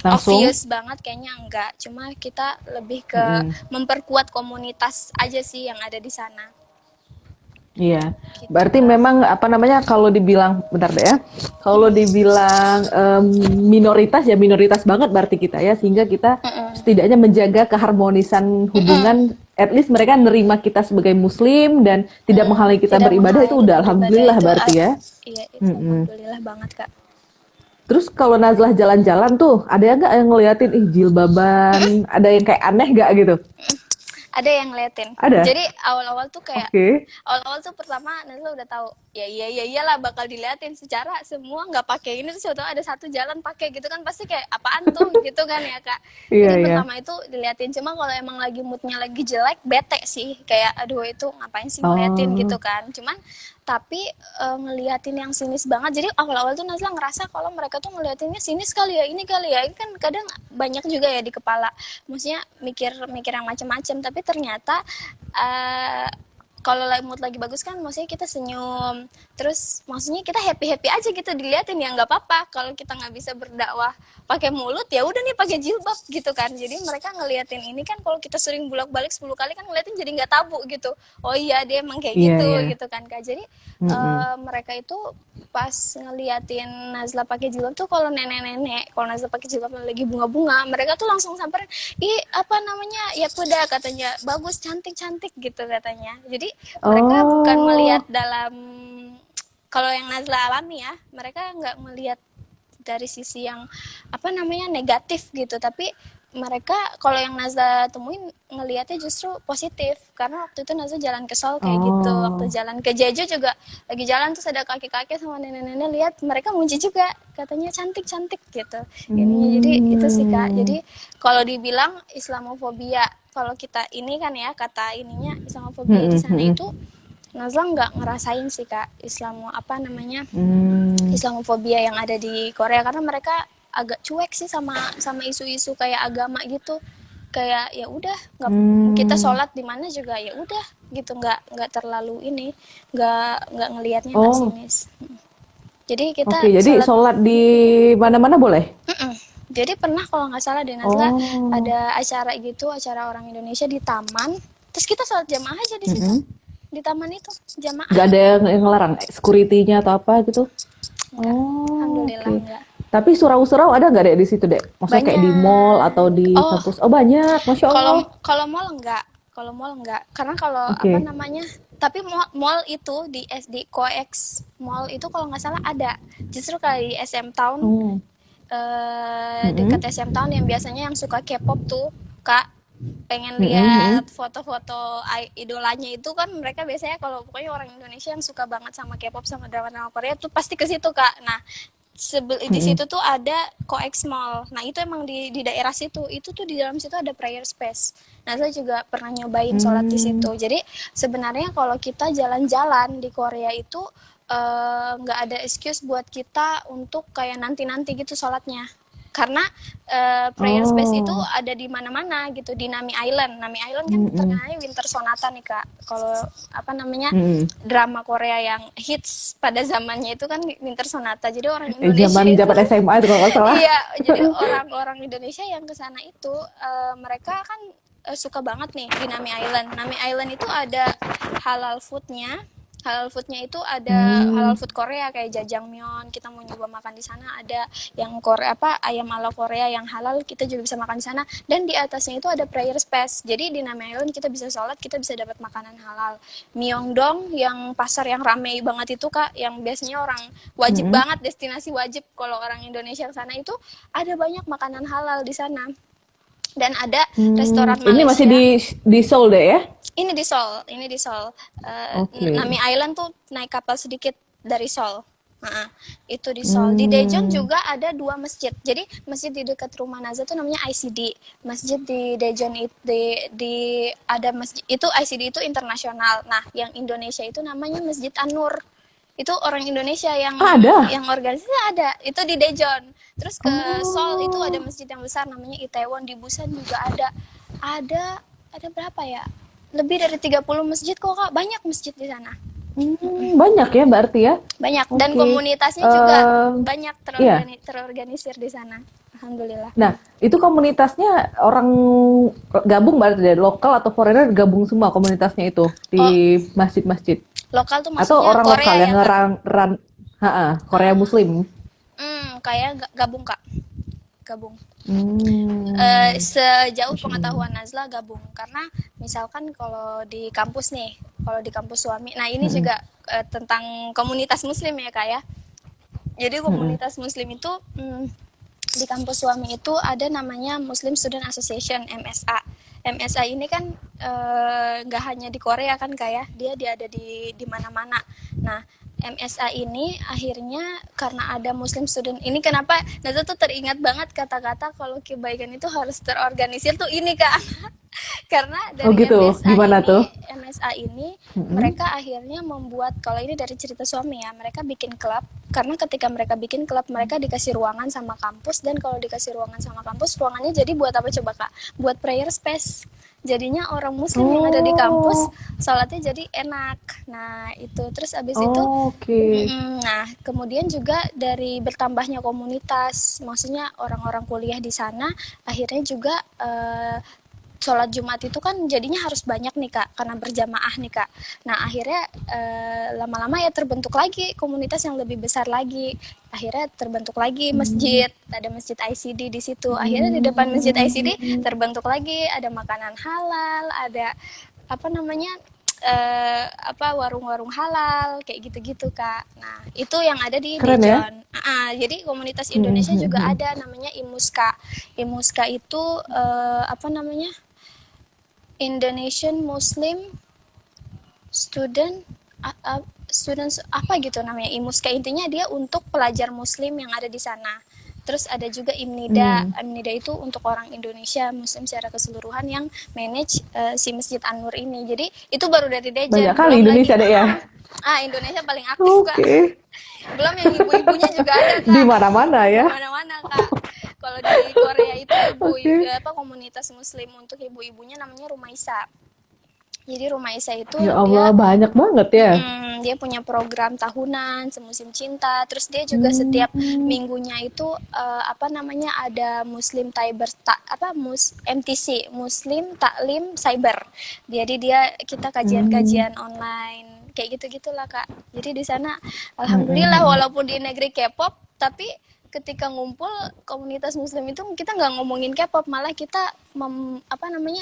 Langsung. obvious banget kayaknya enggak. Cuma kita lebih ke Mm-mm. memperkuat komunitas aja sih yang ada di sana. Iya, Gitu berarti Kak. memang apa namanya kalau dibilang bentar deh ya, kalau dibilang minoritas ya minoritas banget berarti kita ya sehingga kita Mm-mm. setidaknya menjaga keharmonisan Mm-mm. hubungan, at least mereka nerima kita sebagai muslim dan tidak menghalangi kita Tidak beribadah itu menghalangi udah beribadah alhamdulillah itu berarti ya. iya itu Mm-mm. alhamdulillah banget Kak. Terus kalau Nazlah jalan-jalan tuh ada yang nggak yang ngeliatin ih jilbaban, ada yang kayak aneh nggak gitu? Ada yang ngeliatin. Ada. Jadi awal-awal tuh kayak Oke. awal-awal tuh pertama Nazla udah tahu ya iya iya iyalah bakal diliatin secara semua nggak pakai ini terus ada satu jalan pakai gitu kan pasti kayak apaan tuh gitu kan ya Kak. Iya Jadi iya. pertama itu diliatin cuma kalau emang lagi moodnya lagi jelek bete sih kayak aduh itu ngapain sih ngeliatin gitu Oh. kan. Cuman tapi ngeliatin yang sinis banget jadi awal-awal tuh Nazla ngerasa kalau mereka tuh ngeliatinnya sinis kali ya ini kan kadang banyak juga ya di kepala maksudnya mikir-mikir yang macam-macam tapi ternyata uh, kalau mood lagi bagus kan maksudnya kita senyum terus maksudnya kita happy happy aja gitu diliatin ya nggak apa-apa kalau kita nggak bisa berdakwah pakai mulut ya udah nih pakai jilbab gitu kan jadi mereka ngeliatin ini kan kalau kita sering bolak-balik 10 kali kan ngeliatin jadi nggak tabu gitu oh iya dia emang kayak Iya gitu iya. gitu kan Kak jadi Mm-mm. mereka itu pas ngeliatin Nazla pakai jilbab tuh kalau nenek-nenek kalau Nazla pakai jilbab lagi bunga-bunga mereka tuh langsung samperin ih apa namanya ya kuda katanya bagus cantik-cantik gitu katanya jadi mereka bukan melihat Oh. dalam kalau yang Nazla alami ya mereka nggak melihat dari sisi yang apa namanya negatif gitu tapi mereka kalau yang Nazla temuin ngelihatnya justru positif karena waktu itu Nazla jalan ke Seoul kayak gitu waktu Oh. jalan ke Jeju juga lagi jalan terus ada kakek-kakek sama nenek-nenek lihat mereka muji juga katanya cantik-cantik gitu ininya jadi itu sih Kak Hmm. jadi kalau dibilang Islamofobia kalau kita ini kan ya kata ininya Islamofobia di Mhm sana mhm. itu Nazla nggak ngerasain sih Kak Islam apa namanya Mmm. Islamofobia yang ada di Korea karena mereka agak cuek sih sama sama isu-isu kayak agama gitu kayak ya udah nggak kita Mmm. sholat di mana juga ya udah gitu nggak terlalu ini nggak ngelihatnya nggak Oh, sinis jadi oke. kita Jadi sholat sholat di mana-mana boleh? jadi pernah kalau nggak salah di Nazla Oh. ada acara gitu acara orang Indonesia di taman terus kita sholat jamaah aja di situ Mhm. di taman itu jamaah Nggak ada yang ngelarang, security-nya atau apa gitu? enggak Oh, alhamdulillah oke. enggak Tapi surau-surau ada nggak Dek di situ Dek? Maksudnya kayak di mall atau banyak di oh kampus? Oh banyak, Masya Kalau Allah. kalau mall enggak, karena kalau apa Oke. namanya, tapi mall itu di SD Coex Mall itu kalau nggak salah ada. Justru kayak di SM Town, Oh. dekat Mhm. SM Town yang biasanya yang suka K-pop tuh, Kak, pengen Mhm lihat mhm. foto-foto idolanya itu kan mereka biasanya kalau pokoknya orang Indonesia yang suka banget sama K-pop sama drama-drama Korea tuh pasti ke situ Kak. Nah di Mhm. situ tuh ada Coex Mall. Nah itu emang di daerah situ. Itu tuh di dalam situ ada prayer space. Nah saya juga pernah nyobain sholat di Mmm. situ. Jadi sebenarnya kalau kita jalan-jalan di Korea itu nggak ada excuse buat kita untuk kayak nanti-nanti gitu sholatnya. Karena prayer space itu Oh. ada di mana-mana gitu di Nami Island. Nami Island kan Mhm. terkenalnya Winter Sonata nih Kak. Kalau apa namanya Mhm. drama Korea yang hits pada zamannya itu kan Winter Sonata. Jadi orang Indonesia Zaman itu zaman SMA itu kalau nggak salah. iya, jadi orang-orang Indonesia yang ke sana itu mereka kan suka banget nih di Nami Island. Nami Island itu ada halal foodnya. Halal foodnya itu ada halal Hmm. food Korea kayak jajangmyeon. Kita mau nyoba makan di sana ada yang Korea apa ayam ala Korea yang halal kita juga bisa makan di sana. Dan di atasnya itu ada prayer space. Jadi di Nami Island kita bisa sholat, kita bisa dapat makanan halal. Myeongdong yang pasar yang ramai banget itu Kak, yang biasanya orang wajib Mhm. banget destinasi wajib kalau orang Indonesia ke sana itu ada banyak makanan halal di sana. Dan ada restoran Ini masih Malaysia di Seoul deh ya? ini di Seoul. Oke. Nami Island tuh naik kapal sedikit dari Seoul. Nah, itu di Seoul. Di Daejeon Hmm. juga ada dua masjid. Jadi masjid di dekat rumah Naza tuh namanya ICD. Masjid di Daejeon itu di ada masjid itu ICD itu internasional. Nah, yang Indonesia itu namanya Masjid An-Nur. Itu orang Indonesia Ada? yang organisasi ada. Itu di Daejeon. Terus ke Seoul itu ada Oh. masjid yang besar namanya Itaewon. Di Busan juga ada. Ada berapa ya? Lebih dari 30 masjid kok Kak. Banyak masjid di sana. Banyak ya berarti ya? Banyak, dan Oke. komunitasnya juga Em, banyak iya. terorganisir di sana. Alhamdulillah. Nah, itu komunitasnya orang gabung berarti dari lokal atau foreigner gabung semua komunitasnya itu di Oh, masjid-masjid. lokal tuh Atau maksudnya orang lokal Korea yang ya, Kak? Korea Muslim. Kayak gabung, Kak. Gabung. Hmm. Sejauh Masya Allah. pengetahuan Nazla gabung, karena misalkan kalau di kampus nih, kalau di kampus suami, nah ini Mm-mm. juga tentang komunitas muslim ya kak ya. Jadi Mm-mm. komunitas muslim itu di kampus suami itu ada namanya Muslim Student Association MSA. MSA ini kan nggak hanya di Korea kan kayak dia ada di mana-mana. Nah MSA ini akhirnya karena ada Muslim Student ini, kenapa Naza tuh teringat banget kata-kata kalau kebaikan itu harus terorganisir tuh ini kak. Karena Oh dari gitu, gimana tuh? MSA ini Mm-mm. mereka akhirnya membuat, kalau ini dari cerita suami ya, mereka bikin klub. Karena ketika mereka bikin klub, mereka dikasih ruangan sama kampus, dan kalau dikasih ruangan sama kampus, ruangannya jadi buat apa coba kak? Buat prayer space. Jadinya orang muslim yang ada di kampus Oh, sholatnya jadi enak. Nah itu terus abis itu oke. nah, kemudian juga dari bertambahnya komunitas, maksudnya orang-orang kuliah di sana, akhirnya juga sholat Jumat itu kan jadinya harus banyak nih kak, karena berjamaah nih kak. Nah akhirnya lama-lama ya terbentuk lagi komunitas yang lebih besar lagi. Akhirnya terbentuk lagi masjid, ada masjid ICD di situ. Akhirnya di depan masjid ICD Hmm. terbentuk lagi, ada makanan halal, ada apa namanya warung-warung halal kayak gitu-gitu kak. Nah itu yang ada di Keren ya? Daejeon. Jadi komunitas Indonesia juga Mm-mm. ada namanya IMUSKA. IMUSKA itu apa namanya, Indonesian Muslim Student students apa gitu namanya, IMUSKA, intinya dia untuk pelajar muslim yang ada di sana. Terus ada juga IMNIDA. Hmm. IMNIDA itu untuk orang Indonesia Muslim secara keseluruhan yang manage si Masjid An-Nur ini. Jadi itu baru dari Banyak Dejen. kali Belum lagi Indonesia deh ya. Indonesia paling aktif kak. Oke. Belum yang ibu-ibunya juga ada Di kak. mana-mana Di ya. mana-mana kak. Kalau di Korea itu Oke. komunitas Muslim untuk ibu-ibunya namanya Rumaisa. Jadi Rumah Isa itu Ya dia Allah, banyak banget ya. dia punya program tahunan semusim cinta. Terus dia juga setiap Hmm. minggunya itu apa namanya, ada Muslim Cyber MTC, Muslim Taklim Cyber. Jadi kita Hmm. kajian-kajian online kayak gitu-gitulah Kak. Jadi di sana alhamdulillah Mm-mm. walaupun di negeri K-pop, tapi ketika ngumpul komunitas muslim itu kita nggak ngomongin K-pop, malah kita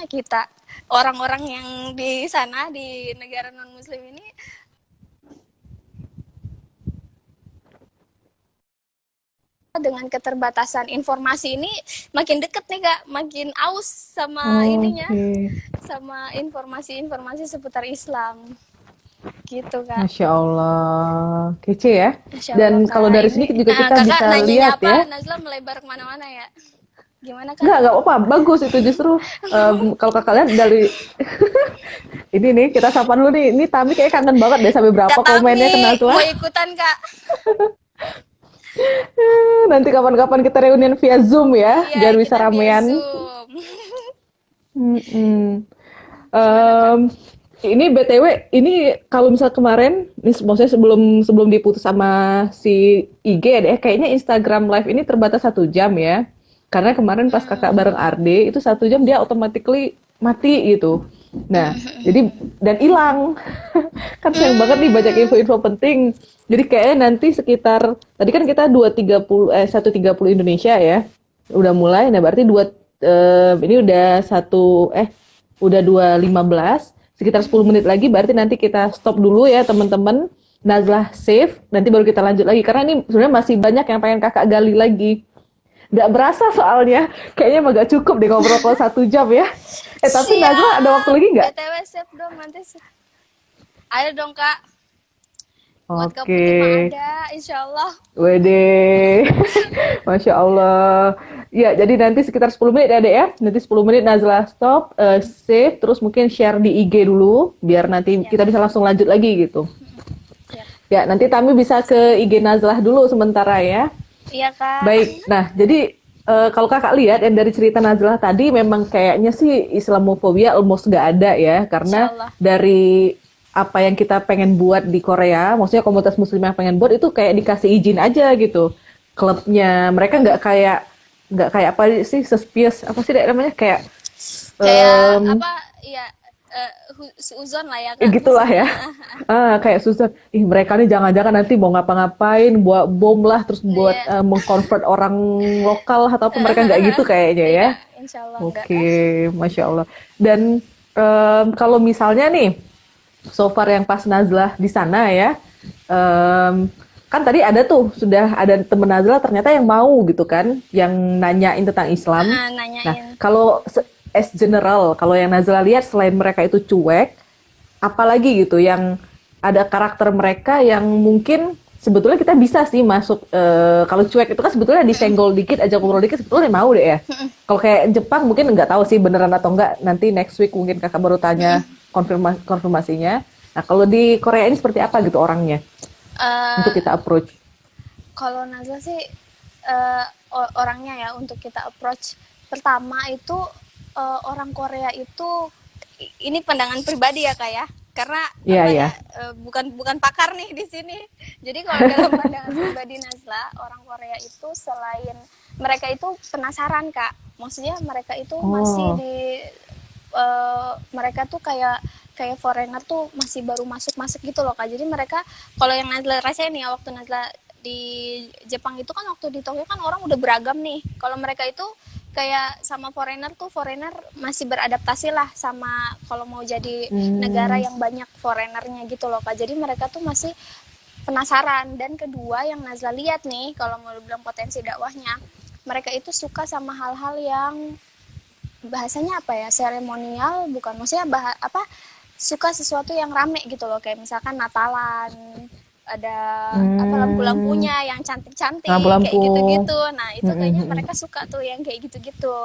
kita orang-orang yang di sana di negara non muslim ini dengan keterbatasan informasi ini makin deket nih kak, makin aus sama ininya, Oke. sama informasi-informasi seputar Islam gitu kak. Masya Allah. Kece ya. Masya Allah Dan kalau kak, dari ini sini juga kita kakak bisa nanyanya lihat apa, ya. Nazla melebar kemana-mana ya, gimana kak? Nggak apa-apa. Bagus itu justru. Kalau kakak lihat dari ini nih, kita sapa dulu nih. Ini Tami kayak kangen banget deh sampai berapa Kak komennya ke Tami Najwa. mau ikutan kak? Nanti kapan-kapan kita reunian via Zoom ya, Iya biar bisa kita via ramean. Zoom. Mm-mm. Gimana kak? Em, ini BTW, ini kalau misal kemarin, ini maksudnya sebelum sebelum diputus sama si IG deh, kayaknya Instagram Live ini terbatas 1 jam ya. Karena kemarin pas kakak bareng Arde, itu 1 jam dia automatically mati gitu. Nah, jadi dan hilang. Kan sayang banget nih banyak Hmm, info-info penting. Jadi kayaknya nanti sekitar, tadi kan kita 2.30, 1.30 Indonesia ya. Udah mulai, nah berarti ini udah 2.15, sekitar 10 menit lagi berarti nanti kita stop dulu ya teman-teman. Nazlah save, nanti baru kita lanjut lagi karena ini sebenarnya masih banyak yang pengen kakak gali lagi. Nggak berasa soalnya, kayaknya emang gak cukup deh ngobrol kalau 1 jam ya. Tapi Nazlah ada waktu siap. lagi nggak? BTW save dong nanti. Ada dong kak. Buat Oke, gabutnya mah ada, insya Allah. wede, Masya Allah. Ya, jadi nanti sekitar 10 menit ya, Dek ya. Nanti 10 menit Nazla stop, save, terus mungkin share di IG dulu, biar nanti Siap, kita bisa langsung lanjut lagi gitu. siap. Ya, nanti Tami bisa ke IG Nazlah dulu sementara ya. Iya kak. Baik, nah jadi kalau kakak lihat yang dari cerita Nazlah tadi memang kayaknya sih Islamofobia almost nggak ada ya, Insya karena Allah. dari apa yang kita pengen buat di Korea, maksudnya komunitas muslim yang pengen buat itu kayak dikasih izin aja gitu. Klubnya mereka nggak kayak apa sih, suspicious apa sih Dek, namanya kayak Kayak em, apa ya, seuzon lah ya Kak gitulah maksudnya. ya. Kayak susah. Ih, mereka nih jangan-jangan nanti mau ngapa-ngapain, buat bom lah, terus buat Iya. mengkonvert orang lokal lah, atau apa mereka nggak gitu kayaknya ya. Enggak, insya Allah enggak. Oke, Masya Allah. Dan kalau misalnya nih, so far yang pas Nazlah di sana ya, em, kan tadi ada tuh, sudah ada temen Nazlah ternyata yang mau gitu kan, yang nanyain tentang Islam. Nah, Nanyain. kalau as general, kalau yang Nazlah lihat selain mereka itu cuek, apalagi gitu yang ada karakter mereka yang mungkin sebetulnya kita bisa sih masuk, kalau cuek itu kan sebetulnya disenggol dikit, ajak ngobrol dikit sebetulnya mau deh ya. Kalau kayak Jepang mungkin nggak tahu sih beneran atau enggak, nanti next week mungkin kakak baru tanya konfirmasinya. Nah kalau di Korea ini seperti apa gitu orangnya untuk Eh, kita approach? Kalau Nazla sih orangnya ya untuk kita approach pertama itu, orang Korea itu ini pandangan pribadi ya Kak ya. Karena Iya apa ya. ya, bukan bukan pakar nih di sini. Jadi kalau dalam pandangan pribadi Nazla, orang Korea itu selain mereka itu penasaran Kak. Maksudnya mereka itu masih Oh. di mereka tuh kayak kayak foreigner tuh masih baru masuk-masuk gitu loh Kak. Jadi mereka kalau yang Nazla rasain ya waktu Nazla di Jepang itu kan waktu di Tokyo kan orang udah beragam nih. Kalau mereka itu kayak sama foreigner tuh foreigner masih beradaptasi lah sama kalau mau jadi negara Hmm. yang banyak foreignernya gitu loh Kak. Jadi mereka tuh masih penasaran. Dan kedua yang Nazla lihat nih kalau mau bilang potensi dakwahnya, mereka itu suka sama hal-hal yang bahasanya apa ya, seremonial, bukan maksudnya apa, suka sesuatu yang rame gitu loh, kayak misalkan Natalan ada apa Hmm. lampu-lampunya yang cantik-cantik kayak Lampu-lampu. gitu-gitu. Nah itu Hmm, hmm, kayaknya hmm, mereka suka tuh yang kayak gitu-gitu,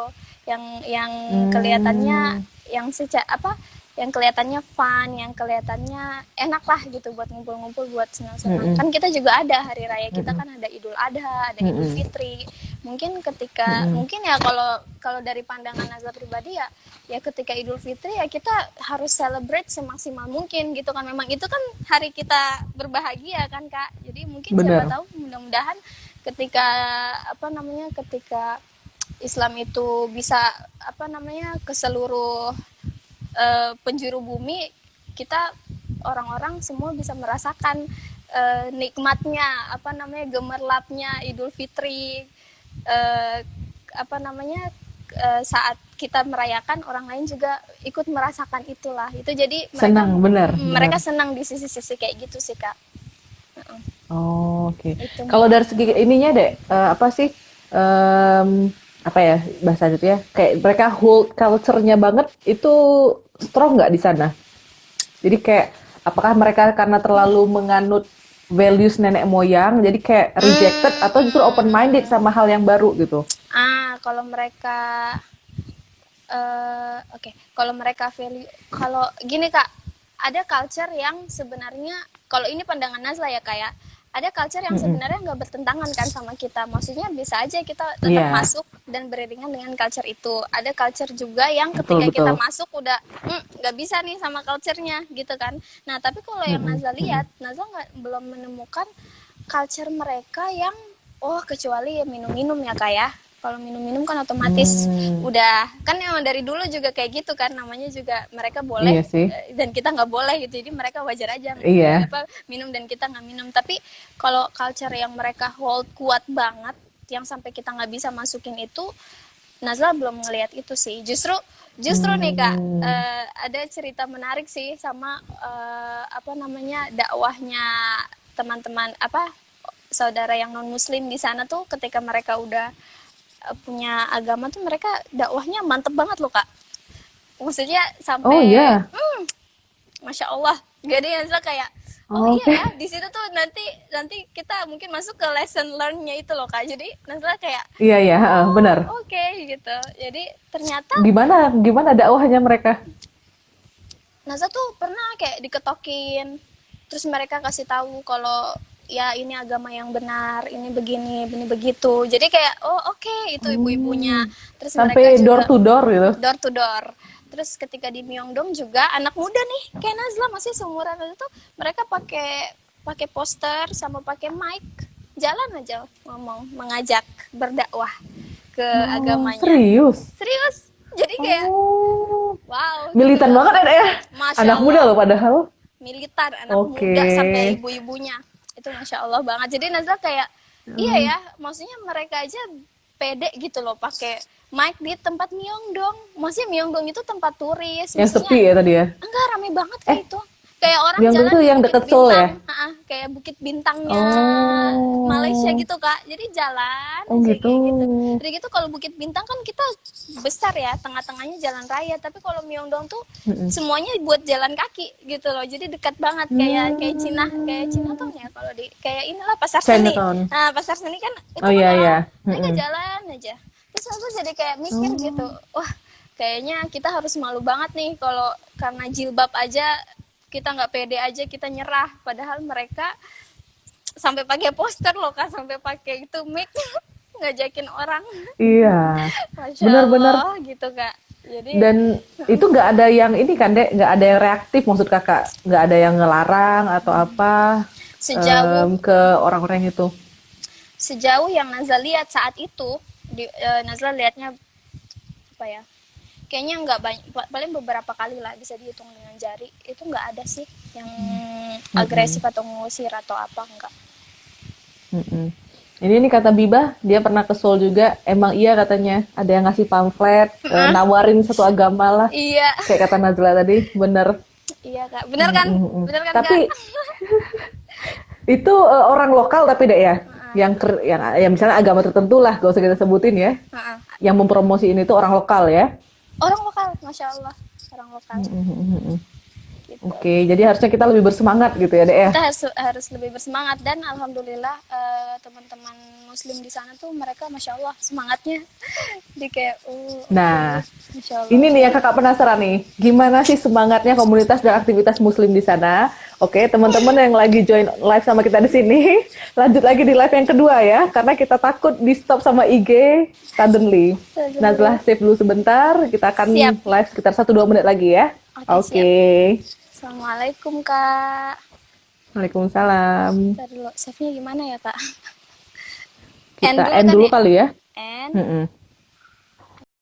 yang kelihatannya hmm. yang sejak apa, yang kelihatannya fun, yang kelihatannya enak lah gitu buat ngumpul-ngumpul, buat Hmm, senang-senang. hmm, Kan kita juga ada hari raya hmm, kita, hmm, kan ada Idul Adha, ada hmm, Idul hmm, Fitri. Mungkin ketika hmm. mungkin ya kalau kalau dari pandangan Nazla pribadi ya, ya ketika Idul Fitri ya kita harus celebrate semaksimal mungkin gitu kan. Memang itu kan hari kita berbahagia kan Kak. Jadi mungkin siapa Bener. tahu mudah-mudahan ketika apa namanya, ketika Islam itu bisa apa namanya ke seluruh penjuru bumi, kita orang-orang semua bisa merasakan nikmatnya apa namanya, gemerlapnya Idul Fitri, eh, apa namanya, saat kita merayakan orang lain juga ikut merasakan itulah itu, jadi mereka Senang, bener, bener. mereka senang di sisi-sisi kayak gitu sih Kak. Oh, oke. Itu Kalau dari mungkin. segi ininya deh, apa sih, apa ya bahasa itu ya? Kayak mereka hold culture-nya banget itu strong nggak di sana? Jadi kayak apakah mereka karena terlalu menganut values nenek moyang, jadi kayak rejected atau justru open minded sama hal yang baru gitu? Kalau mereka oke, kalau mereka value, kalau gini Kak, ada culture yang sebenarnya, kalau ini pandangan Nazla ya Kak ya, ada culture yang Mm-mm. sebenarnya nggak bertentangan kan sama kita. Maksudnya bisa aja kita tetap Iya, masuk dan beriringan dengan culture itu. Ada culture juga yang betul ketika kita betul. masuk udah nggak bisa nih sama culture-nya gitu kan. Nah tapi kalau yang Mm-mm, Nazla mm-mm. lihat, Nazla belum menemukan culture mereka yang, oh kecuali ya minum-minum ya Kak ya. Kalau minum-minum kan otomatis Hmm, udah, kan emang dari dulu juga kayak gitu kan, namanya juga mereka boleh iya sih, dan kita nggak boleh gitu, jadi mereka wajar aja iya. apa minum dan kita nggak minum. Tapi kalau culture yang mereka hold kuat banget yang sampai kita nggak bisa masukin itu, Nazla belum ngelihat itu sih. Justru justru nih Kak, Hmm. ada cerita menarik sih sama apa namanya, dakwahnya teman-teman apa, saudara yang non muslim di sana tuh, ketika mereka udah punya agama tuh mereka dakwahnya mantep banget loh Kak. Maksudnya Oh sampai iya, masya Allah, gak ada yang kayak, oh iya oke. ya di situ tuh nanti nanti kita mungkin masuk ke lesson learn-nya itu loh Kak. Jadi nanti kayak, Iya iya, heeh, benar. oh oke gitu. Jadi ternyata Gimana gimana dakwahnya mereka? Naza tuh pernah kayak diketokin, terus mereka kasih tahu kalau ya ini agama yang benar, ini begini, ini begitu. Jadi kayak, oh oke, itu ibu-ibunya. Hmm, Terus mereka sampai door juga to door gitu. door to door. Terus ketika di Myeongdong juga anak muda nih kayak Nazla masih seumuran itu mereka pakai pakai poster sama pakai mic jalan aja ngomong mengajak berdakwah ke Oh, agamanya. serius? Serius. Jadi kayak Oh, wow gitu militan loh. banget ya. Masya Anak muda Allah. loh padahal. Militan anak Oke. muda sampai ibu-ibunya itu masya Allah banget. Jadi Nazla kayak iya Hmm. ya maksudnya mereka aja pede gitu loh pakai mic di tempat Myeongdong. Maksudnya Myeongdong itu tempat turis, Yang maksudnya sepi ya tadi ya. enggak rame banget Eh, kayak itu. Kayak orang yang jalan itu di yang Bukit deket Seoul ya? Bintang, kayak Bukit Bintangnya Malaysia Oh, gitu kak. Jadi jalan oh aja gitu. kayak gitu. Jadi gitu kalau Bukit Bintang kan kita besar ya, tengah-tengahnya jalan raya. Tapi kalau Myeongdong tuh Mm-mm. semuanya buat jalan kaki gitu loh. Jadi dekat banget kayak Cina tuh ya kalau di kayak inilah pasar seni. Chinatown. Nah pasar seni kan itu Oh kan iya orang iya. mereka Mm-mm. jalan aja. Terus aku jadi kayak mikir gitu, Oh. wah kayaknya kita harus malu banget nih kalau karena jilbab aja kita nggak pede aja kita nyerah padahal mereka sampai pakai poster loh kan sampai pakai itu mic ngajakin orang. Iya. Masya Benar-benar. Allah gitu kak. Jadi Dan itu nggak ada yang ini kan Dek, nggak ada yang reaktif maksud kakak, nggak ada yang ngelarang atau apa sejauh ke orang-orang itu. sejauh yang Nazla lihat saat itu Nazla lihatnya apa ya kayaknya nggak banyak paling beberapa kali lah bisa dihitung dengan jari itu nggak ada sih yang agresif Mm-mm. atau ngusir atau apa enggak. Mm-mm. Ini kata Biba, dia pernah ke Seoul juga. Emang iya katanya, ada yang ngasih pamflet, nawarin satu agama lah. Iya. Kayak kata Nazla tadi, bener. Iya kak bener kan Mm-mm. bener kan kak. Tapi itu orang lokal tapi deh ya, yang misalnya agama tertentu lah, gak usah kita sebutin ya. Heeh. Yang mempromosiin itu orang lokal ya. Orang lokal masya Allah orang lokal Mm-mm. gitu. Oke, jadi harusnya kita lebih bersemangat gitu ya, Dek ya. Kita harus lebih bersemangat dan alhamdulillah teman-teman muslim di sana tuh mereka masya Allah semangatnya jadi kayak Nah, masya Allah. ini nih yang kakak penasaran nih, gimana sih semangatnya komunitas dan aktivitas muslim di sana? Oke, teman-teman yang lagi join live sama kita di sini, lanjut lagi di live yang kedua ya, karena kita takut di stop sama IG suddenly. Nazlah save dulu sebentar, kita akan Siap. live sekitar 1-2 menit lagi ya. Oke, Oke. Assalamualaikum kak. Waalaikumsalam. Ntar dulu save nya gimana ya kak? Kita End end kan dulu ya? kali ya. End. Mm-mm.